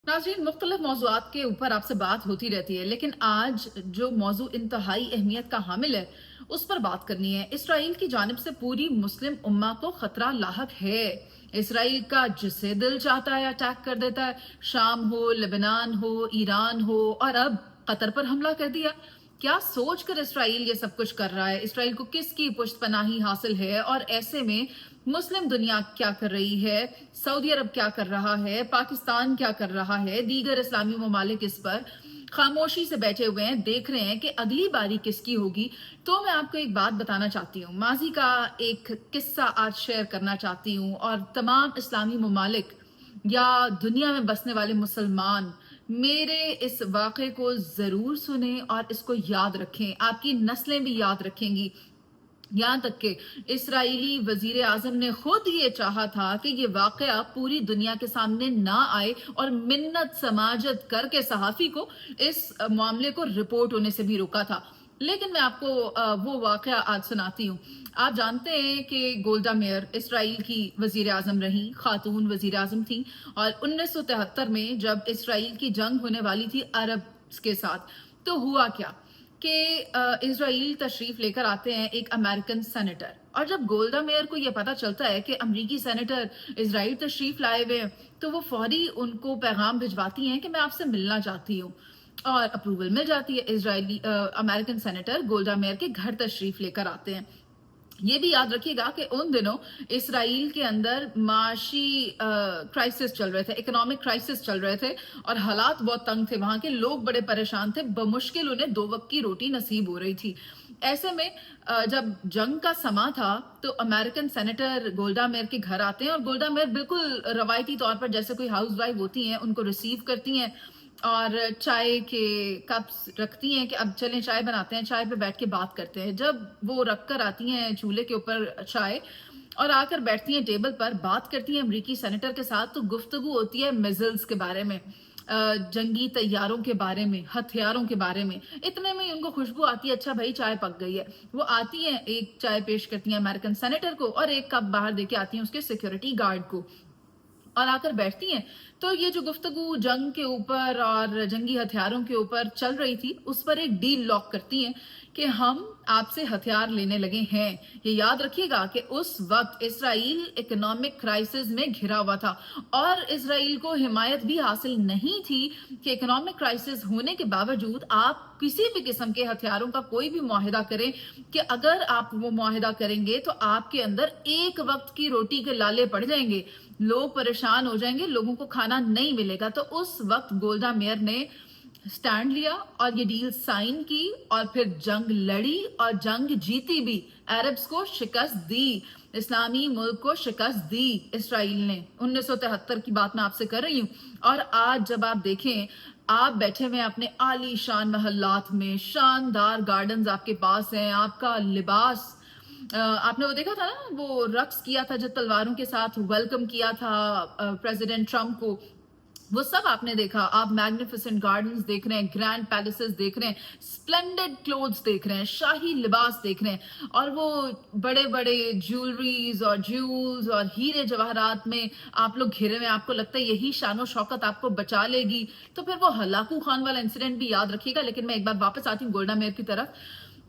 नाज़रीन, मुख्तलिफ मौज़ूआत के ऊपर आपसे बात होती रहती है, लेकिन आज जो मौजू इंतहाई अहमियत का हामिल है, उस पर बात करनी है। इसराइल की जानिब से पूरी मुस्लिम उम्मा को खतरा लाहक है। इसराइल का जिसे दिल चाहता है अटैक कर देता है, शाम हो, लेबनान हो, ईरान हो, और अब कतर पर हमला कर दिया। क्या सोचकर इसराइल ये सब कुछ कर रहा है? इसराइल को किसकी पुश्तपनाही हासिल है? और ऐसे में मुस्लिम दुनिया क्या कर रही है? सऊदी अरब क्या कर रहा है? पाकिस्तान क्या कर रहा है? दीगर इस्लामी ममालिक इस पर खामोशी से बैठे हुए हैं, देख रहे हैं कि अगली बारी किसकी होगी। तो मैं आपको एक बात बताना चाहती हूँ, माजी का एक किस्सा आज शेयर करना चाहती हूँ, और तमाम इस्लामी ममालिक या दुनिया में बसने वाले मुसलमान मेरे इस वाक़े को ज़रूर सुने और इसको याद रखें। आपकी नस्लें भी याद रखेंगी। यहाँ तक कि इसराइली वजीर आजम ने खुद ये चाहा था कि ये वाकया पूरी दुनिया के सामने ना आए, और मिन्नत समाजत करके सहाफ़ी को इस मामले को रिपोर्ट होने से भी रोका था। लेकिन मैं आपको वो वाकया आज सुनाती हूँ। आप जानते हैं कि गोल्डा मेयर इसराइल की वजीर आजम रही, खातून वजीर आजम थी, और 1973 में जब इसराइल की जंग होने वाली थी अरब के साथ, तो हुआ क्या कि इसराइल तशरीफ लेकर आते हैं एक अमेरिकन सेनेटर, और जब गोल्डा मेयर को यह पता चलता है कि अमेरिकी सेनेटर इसराइल तशरीफ लाए हुए हैं, तो वो फौरी उनको पैगाम भिजवाती हैं कि मैं आपसे मिलना चाहती हूँ, और अप्रूवल मिल जाती है। इसराइली अमेरिकन सेनेटर गोल्डा मेयर के घर तशरीफ लेकर आते हैं। ये भी याद रखिएगा कि उन दिनों इसराइल के अंदर माशी क्राइसिस चल रहे थे, इकोनॉमिक क्राइसिस चल रहे थे, और हालात बहुत तंग थे। वहां के लोग बड़े परेशान थे, बमुश्किल उन्हें दो वक्त की रोटी नसीब हो रही थी। ऐसे में जब जंग का समा था, तो अमेरिकन सेनेटर गोल्डा मेयर के घर आते हैं, और गोल्डा मेयर बिल्कुल रवायती तौर पर जैसे कोई हाउस वाइफ होती हैं उनको रिसीव करती हैं, और चाय के कप्स रखती हैं कि अब चलें चाय बनाते हैं, चाय पे बैठ के बात करते हैं। जब वो रख कर आती हैं चूल्हे के ऊपर चाय, और आकर बैठती हैं टेबल पर, बात करती हैं अमरीकी सेनेटर के साथ, तो गुफ्तगू होती है मिसाइल्स के बारे में, जंगी तैयारों के बारे में, हथियारों के बारे में। इतने में ही उनको खुशबू आती है, अच्छा भाई चाय पक गई है। वो आती हैं, एक चाय पेश करती हैं अमेरिकन सेनेटर को, और एक कप बाहर देके आती हैं उसके सिक्योरिटी गार्ड को, और आकर बैठती हैं। तो ये जो गुफ्तगू जंग के ऊपर और जंगी हथियारों के ऊपर चल रही थी, उस पर एक डील लॉक करती हैं कि हम आपसे हथियार लेने लगे हैं। ये याद रखिएगा कि उस वक्त इसराइल इकोनॉमिक क्राइसिस में घिरा हुआ था, और इसराइल को हिमायत भी हासिल नहीं थी कि इकोनॉमिक क्राइसिस होने के बावजूद आप किसी भी किस्म के हथियारों का कोई भी मुआहिदा करें, कि अगर आप वो मुआहिदा करेंगे तो आपके अंदर एक वक्त की रोटी के लाले पड़ जाएंगे, लोग परेशान हो जाएंगे, लोगों को खाना नहीं मिलेगा। तो उस वक्त गोल्डा मेयर ने स्टैंड लिया और ये डील साइन की, और फिर जंग लड़ी और जंग जीती भी, अरब्स को शिकस्त दी, इस्लामी मुल्क को शिकस्त दी इसराइल ने। 1973 की बात मैं आपसे कर रही हूँ। और आज जब आप देखें, आप बैठे हुए हैं अपने आलीशान महल्लात में, शानदार गार्डन्स आपके पास हैं, आपका लिबास, आपने वो देखा था ना, वो रक्स किया था जो तलवारों के साथ वेलकम किया था प्रेसिडेंट ट्रंप को, वो सब आपने देखा। आप मैग्निफिसेंट गार्डन्स देख रहे हैं, ग्रैंड पैलेसेस देख रहे हैं, स्प्लेंडेड क्लोथ्स देख रहे हैं, शाही लिबास देख रहे हैं, और वो बड़े बड़े ज्वेलरीज और ज्यूल्स और हीरे जवाहरात में आप लोग घिरे हुए हैं। आपको लगता है यही शानो शौकत आपको बचा लेगी। तो फिर वो हलाकू खान वाला इंसिडेंट भी याद रखिएगा। लेकिन मैं एक बार वापस आती हूँ गोल्डा मेयर की तरफ।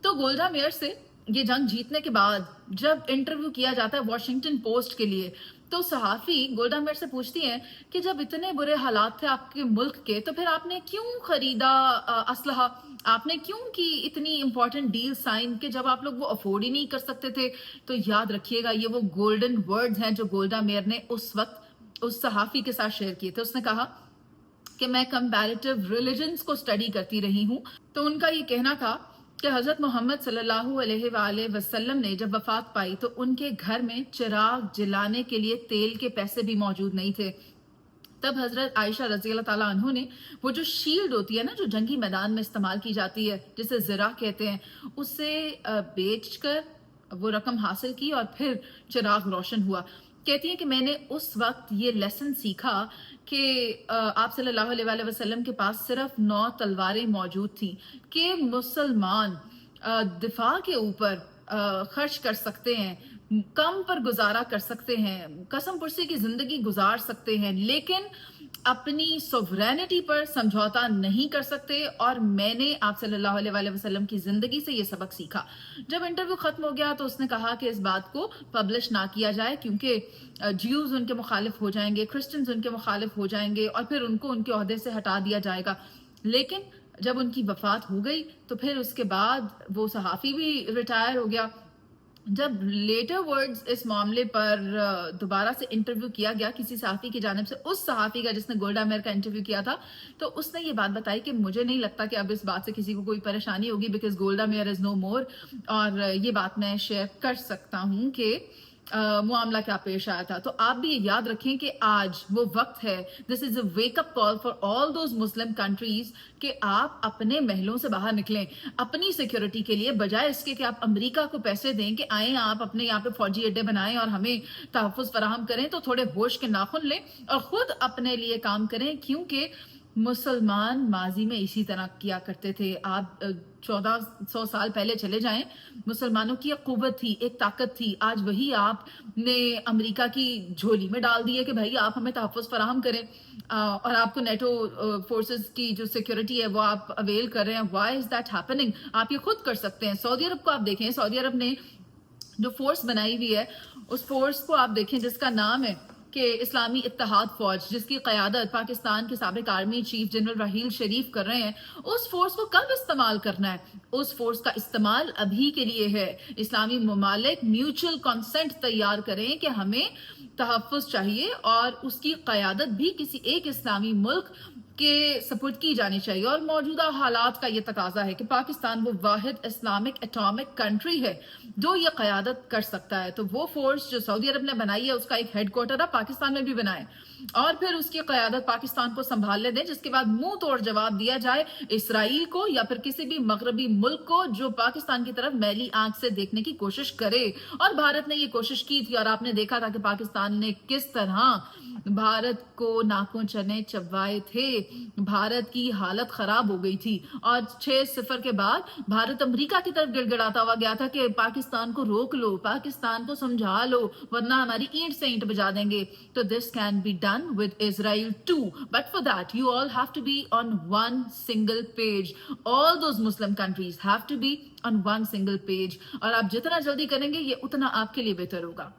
तो गोल्डा मेयर से ये जंग जीतने के बाद जब इंटरव्यू किया जाता है वॉशिंगटन पोस्ट के लिए, तो सहाफी गोल्डा मेयर से पूछती हैं कि जब इतने बुरे हालात थे आपके मुल्क के, तो फिर आपने क्यों खरीदा असलहा, आपने क्यों की इतनी इंपॉर्टेंट डील साइन, कि जब आप लोग वो अफोर्ड ही नहीं कर सकते थे। तो याद रखिएगा, ये वो गोल्डन वर्ड्स हैं जो गोल्डा मेयर ने उस वक्त उस सहाफी के साथ शेयर किए थे। उसने कहा कि मैं कंपैरेटिव रिलीजन्स को स्टडी करती रही हूँ। तो उनका ये कहना था कि हजरत मोहम्मद सल्लल्लाहु अलैहि वसल्लम ने जब वफात पाई, तो उनके घर में चिराग जलाने के लिए तेल के पैसे भी मौजूद नहीं थे। तब हजरत आयशा रजी अल्लाह ताला अन्हु ने वो जो शील्ड होती है ना, जो जंगी मैदान में इस्तेमाल की जाती है, जिसे ज़रा कहते हैं, उसे बेचकर वो रकम हासिल की, और फिर चिराग रोशन हुआ। कहती है कि मैंने उस वक्त ये लेसन सीखा कि आप सल्लल्लाहु अलैहि वसल्लम के पास सिर्फ 9 तलवारें मौजूद थी, कि मुसलमान दिफा के ऊपर खर्च कर सकते हैं, कम पर गुजारा कर सकते हैं, कसम पुरसी की जिंदगी गुजार सकते हैं, लेकिन अपनी सोवरेनिटी पर समझौता नहीं कर सकते। और मैंने आप सल्लल्लाहु अलैहि वसल्लम की ज़िंदगी से ये सबक सीखा। जब इंटरव्यू ख़त्म हो गया तो उसने कहा कि इस बात को पब्लिश ना किया जाए, क्योंकि ज्यूज़ उनके मुखालिफ हो जाएंगे, क्रिश्चियंस उनके मुखालिफ हो जाएंगे और फिर उनको उनके ओहदे से हटा दिया जाएगा। लेकिन जब उनकी वफ़ात हो गई तो फिर उसके बाद वो सहाफ़ी भी रिटायर हो गया। जब लेटर वर्ड्स इस मामले पर दोबारा से इंटरव्यू किया गया किसी सहाफ़ी की जानिब से, उस सहाफ़ी का जिसने गोल्डा मेयर का इंटरव्यू किया था, तो उसने ये बात बताई कि मुझे नहीं लगता कि अब इस बात से किसी को कोई परेशानी होगी, because Golda Meir is no more. और ये बात मैं शेयर कर सकता हूँ कि मामला क्या पेश आया था। तो आप भी ये याद रखें कि आज वो वक्त है, this is a wake up call for all those Muslim countries, कि आप अपने महलों से बाहर निकलें अपनी सिक्योरिटी के लिए, बजाय इसके कि आप अमेरिका को पैसे दें कि आए आप अपने यहाँ पे फौजी अड्डे बनाएं और हमें तहफ़्फ़ुज़ फराहम करें। तो थोड़े होश के नाखुन लें और खुद अपने लिए काम करें, क्योंकि मुसलमान माजी में इसी तरह किया करते थे। आप 1400 साल पहले चले जाएं, मुसलमानों की एक कुव्वत थी, एक ताकत थी। आज वही आपने अमेरिका की झोली में डाल दी है कि भाई आप हमें तहफ़्फ़ुज़ फराहम करें, और आपको नेटो फोर्सेस की जो सिक्योरिटी है वो आप अवेल कर रहे हैं। Why is that happening? आप ये खुद कर सकते हैं। सऊदी अरब को आप देखें, सऊदी अरब ने जो फोर्स बनाई हुई है, उस फोर्स को आप देखें जिसका नाम है कि इस्लामी इत्तेहाद फौज, जिसकी क़यादत पाकिस्तान के साबिक़ आर्मी चीफ जनरल राहील शरीफ कर रहे हैं। उस फोर्स को कब इस्तेमाल करना है? उस फोर्स का इस्तेमाल अभी के लिए है। इस्लामी ममालिक म्यूचुअल कंसेंट तैयार करें कि हमें तहफ़्फ़ुज़ चाहिए और उसकी क़यादत भी किसी एक इस्लामी मुल्क के सपुर्द की जानी चाहिए। और मौजूदा हालात का ये तकाजा है कि पाकिस्तान वो वाहिद इस्लामिक एटॉमिक कंट्री है जो ये क़यादत कर सकता है। तो वो फोर्स जो सऊदी अरब ने बनाई है, उसका एक हेड क्वार्टर है पाकिस्तान में भी बनाए, और फिर उसकी क़यादत पाकिस्तान को संभालने दें, जिसके बाद मुंह तोड़ जवाब दिया जाए इसराइल को या फिर किसी भी मगरबी मुल्क को जो पाकिस्तान की तरफ मैली आंख से देखने की कोशिश करे। और भारत ने ये कोशिश की थी और आपने देखा था कि पाकिस्तान ने किस तरह भारत को नाकों चने चबवाए थे। भारत की हालत खराब हो गई थी और 6-0 के बाद भारत अमेरिका की तरफ गिड़गिड़ाता हुआ गया था कि पाकिस्तान को रोक लो, पाकिस्तान को समझा लो, वरना हमारी ईंट से ईंट बजा देंगे। तो this can be done with Israel too, but for that you all have to be on one single page. All those Muslim countries have to be on one single page, और आप जितना जल्दी करेंगे ये उतना आपके लिए बेहतर होगा।